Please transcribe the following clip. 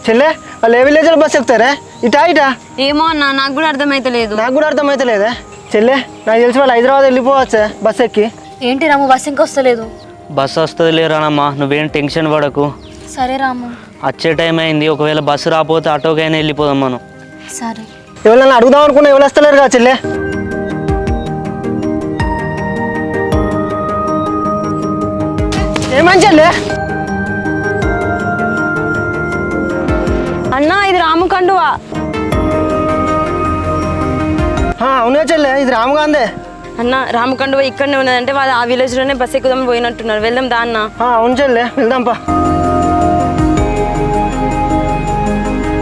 చెల్లె వాళ్ళు ఏ విలేజ్లో బస్ ఎక్కుతారే? ఇటా ఇటా? ఏమో అన్న, నాకు కూడా అర్థమైతలేదు. నాకు కూడా అర్థమైతలేదా? చెల్లె నాకు తెలిసి వాళ్ళు హైదరాబాద్ వెళ్ళిపోవచ్చా బస్ ఎక్కి? ఏంటి రాము, బస్ ఇంకా వస్తలేదు? బస్సు వస్తుంది లేరానమ్మా, నువ్వేం టెన్షన్ పడకు. సరే రాము. వచ్చే టైం అయింది, ఒకవేళ బస్సు రాకపోతే ఆటోకైనా వెళ్ళిపోదాం మనం. సరే. ఎవరైనా అడుగుదాం అనుకున్నా ఎవరు వస్తలేరు కదా చెల్లె? ఏమని చెల్లె? అన్న, ఇది రాము కండువా. అవునే చెల్లె, ఇది రాముగాందే. అన్న, రాము కండువా ఇక్కడనే ఉన్నదంటే వాళ్ళు ఆ విలేజ్ లోనే బస్ ఎక్కుదాం పోయినట్టున్నారు. వెళ్దాం దా అన్న. అవును చెల్లె, వెళ్దాంపా.